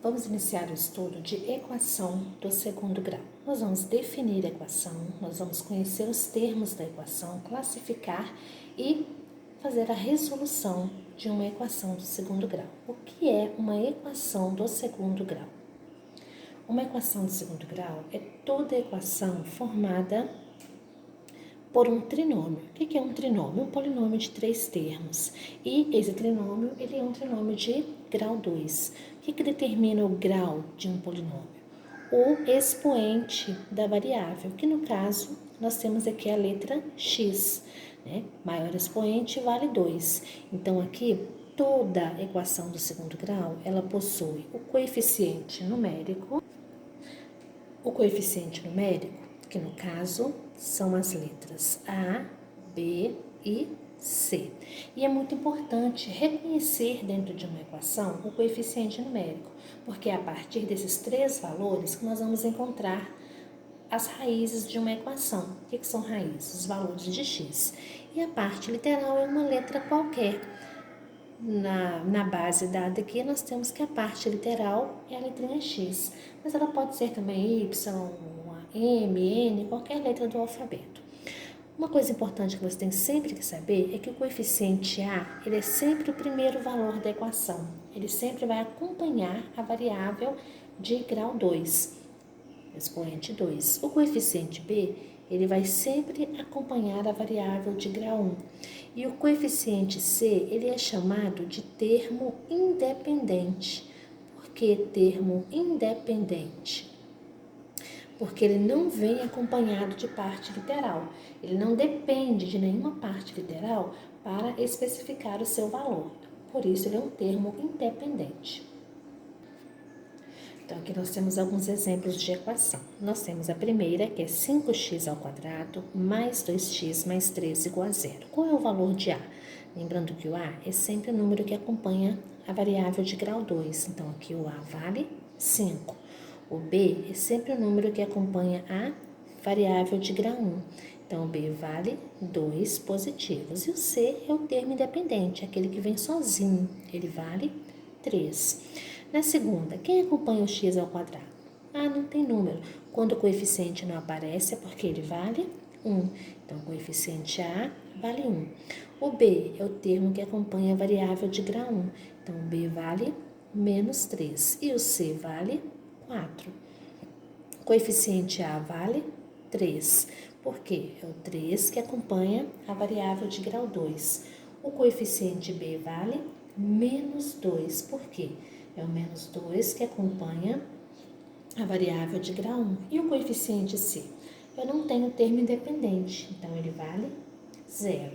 Vamos iniciar o estudo de equação do segundo grau. Nós vamos definir a equação, nós vamos conhecer os termos da equação, classificar e fazer a resolução de uma equação do segundo grau. O que é uma equação do segundo grau? Uma equação do segundo grau é toda equação formada por um trinômio. O que é um trinômio? Um polinômio de 3 termos. E esse trinômio, ele é um trinômio de grau 2. O que determina o grau de um polinômio? O expoente da variável, que no caso, nós temos aqui a letra x, né? Maior expoente vale 2. Então, aqui, toda equação do segundo grau, ela possui o coeficiente numérico, que no caso são as letras A, B e C. E é muito importante reconhecer dentro de uma equação o coeficiente numérico, porque é a partir desses 3 valores que nós vamos encontrar as raízes de uma equação. O que são raízes? Os valores de x. E a parte literal é uma letra qualquer. Na base dada aqui, nós temos que a parte literal é a letrinha x, mas ela pode ser também y, m, n, qualquer letra do alfabeto. Uma coisa importante que você tem sempre que saber é que o coeficiente a, ele é sempre o primeiro valor da equação. Ele sempre vai acompanhar a variável de grau 2, expoente 2. O coeficiente b, ele vai sempre acompanhar a variável de grau 1. E o coeficiente c, ele é chamado de termo independente. Por que termo independente? Porque ele não vem acompanhado de parte literal. Ele não depende de nenhuma parte literal para especificar o seu valor. Por isso, ele é um termo independente. Então, aqui nós temos alguns exemplos de equação. Nós temos a primeira, que é 5x² mais 2x mais 3 igual a 0. Qual é o valor de A? Lembrando que o A é sempre o número que acompanha a variável de grau 2. Então, aqui o A vale 5. O B é sempre o número que acompanha a variável de grau 1. Então, o B vale 2 positivos. E o C é o termo independente, aquele que vem sozinho. Ele vale 3. Na segunda, quem acompanha o x ao quadrado? Ah, não tem número. Quando o coeficiente não aparece é porque ele vale 1. Então, o coeficiente A vale 1. O B é o termo que acompanha a variável de grau 1. Então, o B vale menos 3. E o C vale 4. O coeficiente A vale 3. Por quê? É o 3 que acompanha a variável de grau 2. O coeficiente B vale menos 2. Por quê? É o menos 2 que acompanha a variável de grau 1. E o coeficiente C? Eu não tenho termo independente, então ele vale 0.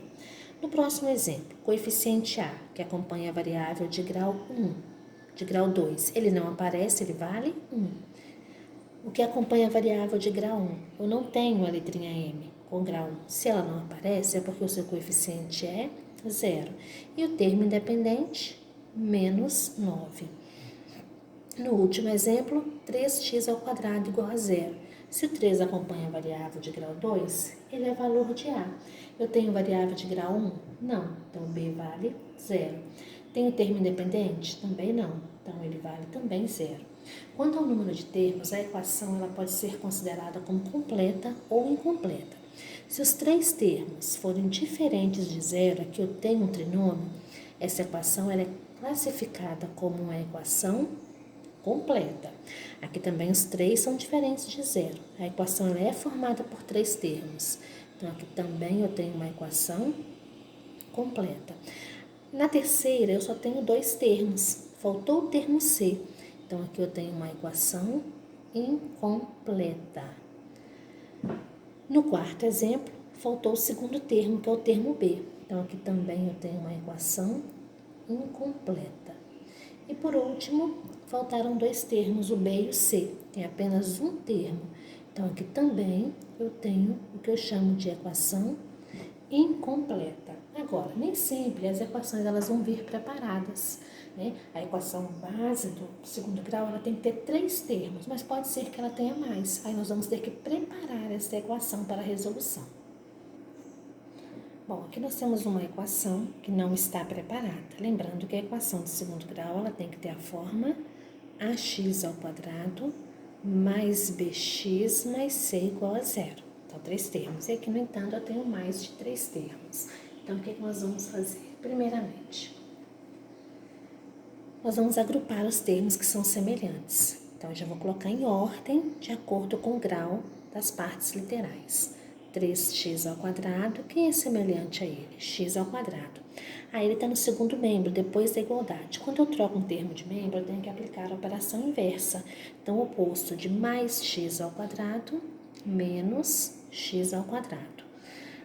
No próximo exemplo, coeficiente A, que acompanha a variável de grau 1, de grau 2, ele não aparece, ele vale 1. O que acompanha a variável de grau 1? Eu não tenho a letrinha M com grau 1. Se ela não aparece, é porque o seu coeficiente é 0. E o termo independente, menos 9. No último exemplo, 3x² igual a 0. Se o 3 acompanha a variável de grau 2, ele é valor de A. Eu tenho variável de grau 1? Não. Então, B vale 0. Tenho termo independente? Também não. Então, ele vale também 0. Quanto ao número de termos, a equação ela pode ser considerada como completa ou incompleta. Se os 3 termos forem diferentes de 0, aqui eu tenho um trinômio, essa equação ela é classificada como uma equação completa. Aqui também os 3 são diferentes de 0. A equação ela é formada por 3 termos. Então, aqui também eu tenho uma equação completa. Na terceira, eu só tenho 2 termos. Faltou o termo C. Então, aqui eu tenho uma equação incompleta. No quarto exemplo, faltou o segundo termo, que é o termo B. Então, aqui também eu tenho uma equação incompleta. E por último, faltaram 2 termos, o B e o C. Tem apenas um termo. Então, aqui também eu tenho o que eu chamo de equação incompleta. Agora, nem sempre as equações elas vão vir preparadas, né? A equação base do segundo grau ela tem que ter 3 termos, mas pode ser que ela tenha mais. Aí nós vamos ter que preparar essa equação para a resolução. Bom, aqui nós temos uma equação que não está preparada. Lembrando que a equação de segundo grau ela tem que ter a forma ax ao quadrado mais bx mais c igual a zero. Então, 3 termos. E aqui, no entanto, eu tenho mais de 3 termos. Então, o que nós vamos fazer? Primeiramente, nós vamos agrupar os termos que são semelhantes. Então, eu já vou colocar em ordem de acordo com o grau das partes literais. 3x ao quadrado, quem é semelhante a ele? X ao quadrado. Aí ele está no segundo membro, depois da igualdade. Quando eu troco um termo de membro, eu tenho que aplicar a operação inversa. Então, o oposto de mais x ao quadrado menos x ao quadrado.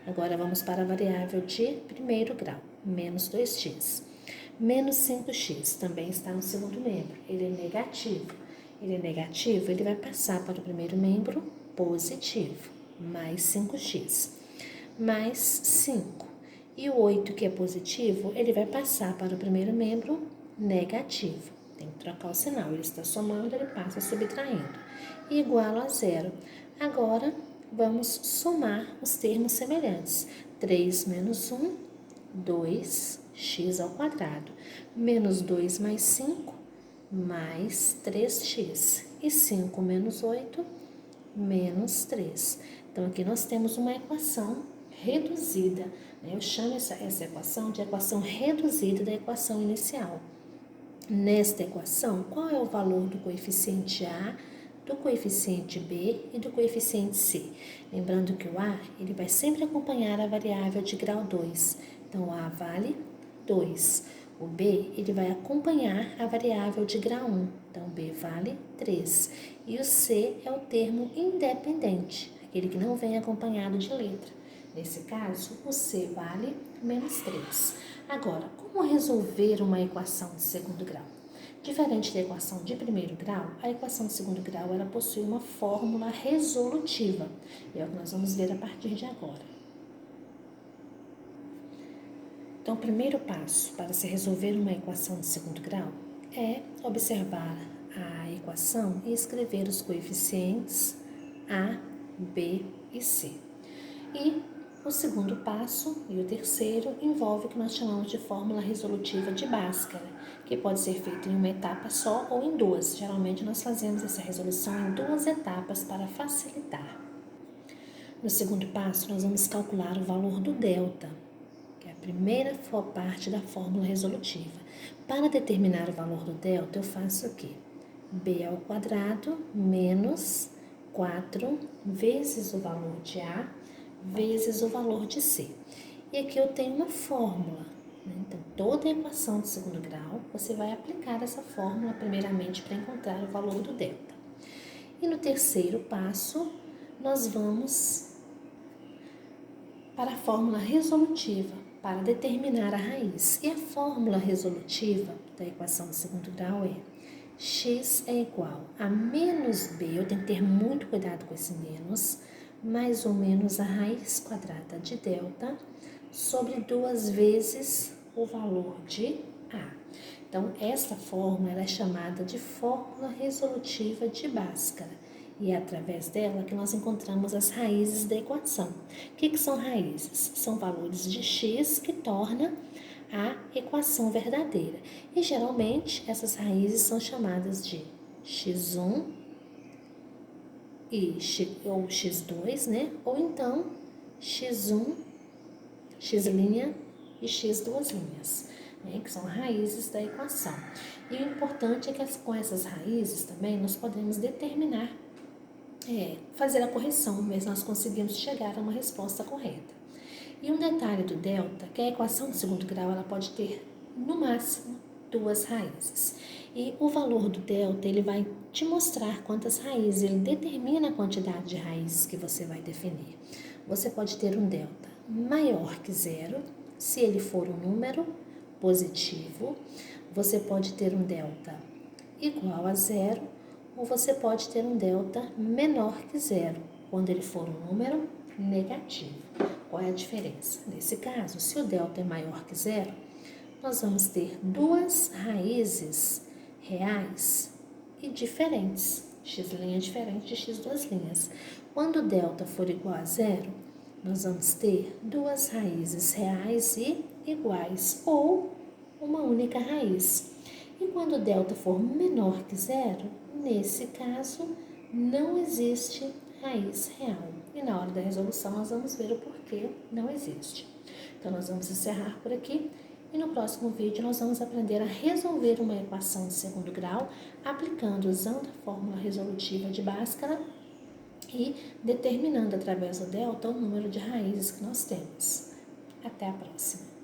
Agora, vamos para a variável de primeiro grau, menos 2x. Menos 5x também está no segundo membro, ele é negativo. Ele é negativo, ele vai passar para o primeiro membro positivo, mais 5x, mais 5. E o 8, que é positivo, ele vai passar para o primeiro membro negativo. Tem que trocar o sinal, ele está somando, ele passa subtraindo. Igual a zero. Agora, vamos somar os termos semelhantes. 3 menos 1, 2x ao quadrado. Menos 2 mais 5, mais 3x. E 5 menos 8, menos 3. Então, aqui nós temos uma equação reduzida. Eu chamo essa equação de equação reduzida da equação inicial. Nesta equação, qual é o valor do coeficiente A, do coeficiente B e do coeficiente C? Lembrando que o A ele vai sempre acompanhar a variável de grau 2. Então, o A vale 2. O B ele vai acompanhar a variável de grau 1. Então, o B vale 3. E o C é o termo independente, aquele que não vem acompanhado de letra. Nesse caso, o C vale menos 3. Agora, como resolver uma equação de segundo grau? Diferente da equação de primeiro grau, a equação de segundo grau ela possui uma fórmula resolutiva. E é o que nós vamos ver a partir de agora. Então, o primeiro passo para se resolver uma equação de segundo grau é observar a equação e escrever os coeficientes A, B e C. E o segundo passo e o terceiro envolve o que nós chamamos de fórmula resolutiva de Bhaskara, que pode ser feito em uma etapa só ou em duas. Geralmente nós fazemos essa resolução em 2 etapas para facilitar. No segundo passo, nós vamos calcular o valor do delta, que é a primeira parte da fórmula resolutiva. Para determinar o valor do delta, eu faço o quê? B ao quadrado menos 4 vezes o valor de A vezes o valor de C. E aqui eu tenho uma fórmula. Então, toda equação de segundo grau, você vai aplicar essa fórmula primeiramente para encontrar o valor do delta. E no terceiro passo, nós vamos para a fórmula resolutiva, para determinar a raiz. E a fórmula resolutiva da equação de segundo grau é x é igual a menos b, eu tenho que ter muito cuidado com esse menos, mais ou menos a raiz quadrada de delta sobre 2 vezes o valor de A. Então, esta fórmula ela é chamada de fórmula resolutiva de Bhaskara. E é através dela que nós encontramos as raízes da equação. O que são raízes? São valores de x que torna a equação verdadeira. E, geralmente, essas raízes são chamadas de x1 ou x2, né? Ou então x1, x' e x duas linhas, né? Que são raízes da equação. E o importante é que com essas raízes também nós podemos determinar, fazer a correção, mas nós conseguimos chegar a uma resposta correta. E um detalhe do delta, que a equação de segundo grau ela pode ter, no máximo, 2 raízes. E o valor do delta, ele vai te mostrar quantas raízes, ele determina a quantidade de raízes que você vai definir. Você pode ter um delta maior que 0, se ele for um número positivo. Você pode ter um delta igual a 0, ou você pode ter um delta menor que 0, quando ele for um número negativo. Qual é a diferença? Nesse caso, se o delta é maior que 0, nós vamos ter 2 raízes reais e diferentes. X' é diferente de x duas linhas. Quando o delta for igual a 0, nós vamos ter 2 raízes reais e iguais, ou uma única raiz. E quando delta for menor que zero, nesse caso, não existe raiz real. E na hora da resolução nós vamos ver o porquê não existe. Então nós vamos encerrar por aqui e no próximo vídeo nós vamos aprender a resolver uma equação de segundo grau usando a fórmula resolutiva de Bhaskara e determinando através do delta o número de raízes que nós temos. Até a próxima!